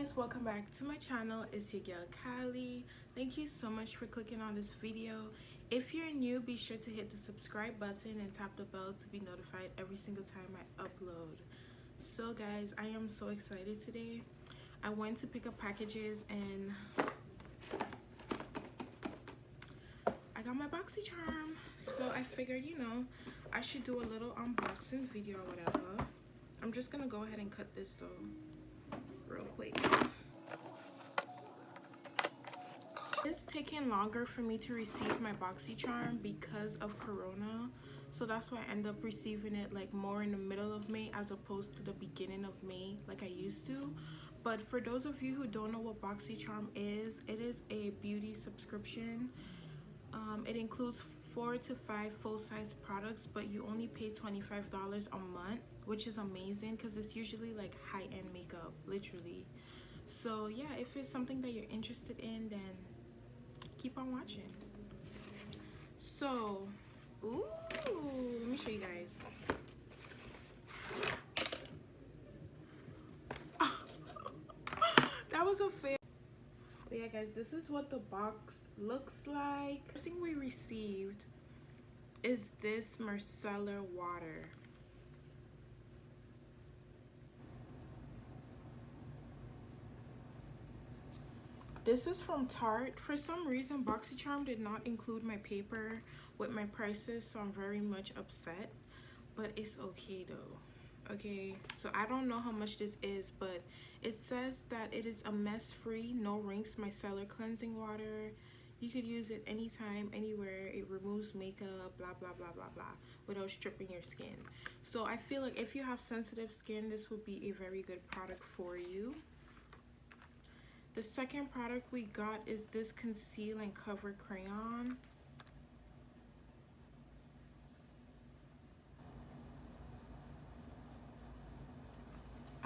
guys, welcome back to my channel. It's your girl Cali. Thank you so much for clicking on this video. If you're new, be sure to hit the subscribe button and tap the bell to be notified every single time I upload. So guys, I am so excited today. I went to pick up packages and I got my Boxycharm. So I figured, I should do a little unboxing video or whatever. I'm just gonna go ahead and cut this though real quick. It's taking longer for me to receive my Boxycharm because of Corona, so that's why I end up receiving it like more in the middle of May as opposed to the beginning of May like I used to. But for those of you who don't know what Boxycharm is, it is a beauty subscription. It includes 4 to 5 full-size products, but you only pay $25 a month, which is amazing because it's usually like high-end makeup, literally. So yeah, if it's something that you're interested in, then keep on watching. So, ooh, let me show you guys. That was a fail. But yeah guys, this is what the box looks like. First thing we received is this micellar water. This is from Tarte. For some reason, Boxycharm did not include my paper with my prices, so I'm very much upset. But it's okay though. Okay, so I don't know how much this is, but it says that it is a mess-free, no rinse micellar cleansing water. You could use it anytime, anywhere. It removes makeup, blah, blah, blah, blah, blah, without stripping your skin. So I feel like if you have sensitive skin, this would be a very good product for you. The second product we got is this Conceal and Cover Crayon.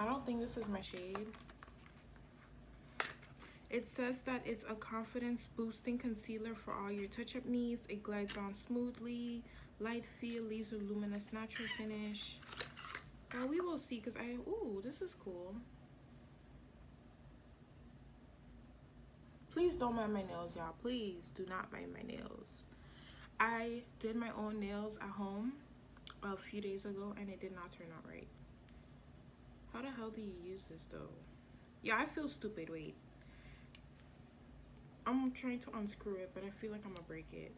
I don't think this is my shade. It says that it's a confidence boosting concealer for all your touch-up needs. It glides on smoothly, light feel, leaves a luminous natural finish. Well, we will see because ooh, this is cool. Please don't mind my nails, y'all. Please do not mind my nails. I did my own nails at home a few days ago and it did not turn out right. How the hell do you use this though? Yeah, I feel stupid. Wait. I'm trying to unscrew it, but I feel like I'm gonna break it.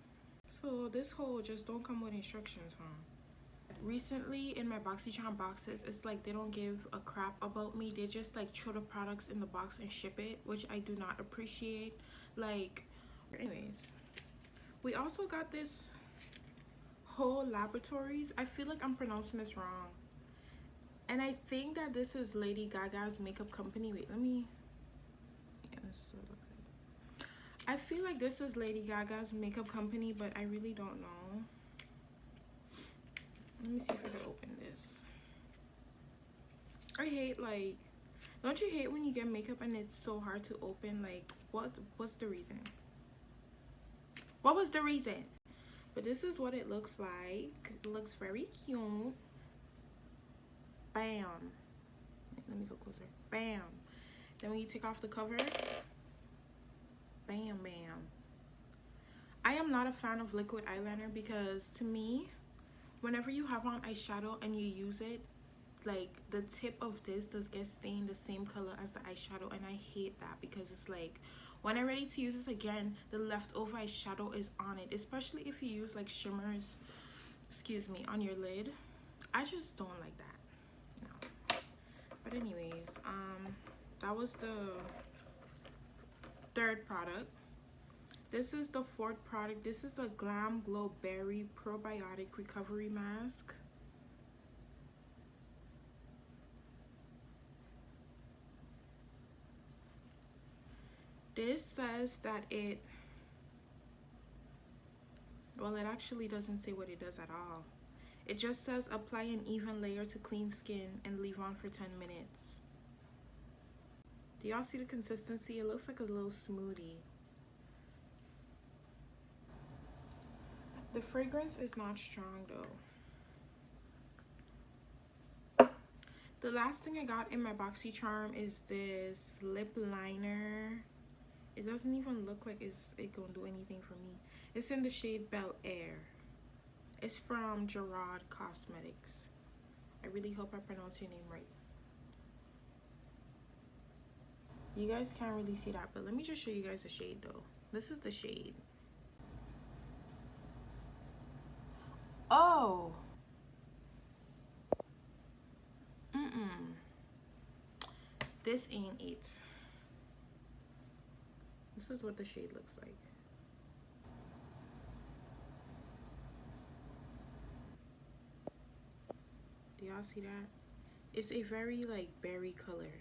So this hole just don't come with instructions, huh? Recently in my Boxycharm boxes, it's like they don't give a crap about me. They just like throw the products in the box and ship it, which I do not appreciate. Like, anyways, we also got this whole Laboratories. I feel like I'm pronouncing this wrong, and I think that this is Lady Gaga's makeup company. Wait, let me, yeah, this is what it looks like. I feel like this is Lady Gaga's makeup company, but I really don't know. Let me see if I can open this. I hate, like, don't you hate when you get makeup and it's so hard to open? Like, what's the reason? What was the reason? But this is what it looks like. It looks very cute. Bam. Let me go closer. Bam. Then when you take off the cover, bam, bam. I am not a fan of liquid eyeliner because to me, whenever you have on eyeshadow and you use it, like the tip of this does get stained the same color as the eyeshadow, and I hate that because it's like when I'm ready to use this again, the leftover eyeshadow is on it, especially if you use like shimmers, excuse me, on your lid. I just don't like that. No. But anyways, that was the third product. This is the fourth product. This is a Glam Glow Berry Probiotic Recovery Mask. This says that it actually doesn't say what it does at all. It just says apply an even layer to clean skin and leave on for 10 minutes. Do y'all see the consistency? It looks like a little smoothie. The fragrance is not strong though. The last thing I got in my Boxycharm is this lip liner. It doesn't even look like it gonna do anything for me. It's in the shade Bel Air. It's from Gerard Cosmetics. I really hope I pronounce your name right. You guys can't really see that, but let me just show you guys the shade though. This is the shade. Oh. This ain't it. This is what the shade looks like. Do y'all see that? It's a very like berry color.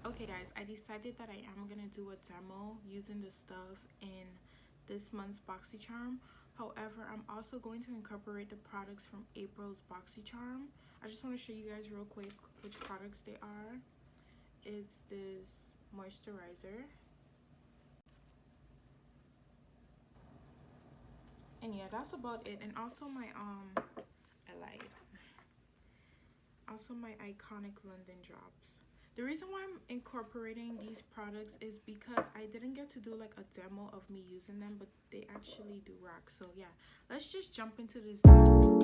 Okay guys, I decided that I am gonna do a demo using the stuff in this month's Boxycharm. However, I'm also going to incorporate the products from April's Boxycharm. I just want to show you guys real quick which products they are. It's this moisturizer. And yeah, that's about it. And also my I lied. Also my iconic London drops. The reason why I'm incorporating these products is because I didn't get to do like a demo of me using them, but they actually do rock. So yeah, let's just jump into this demo.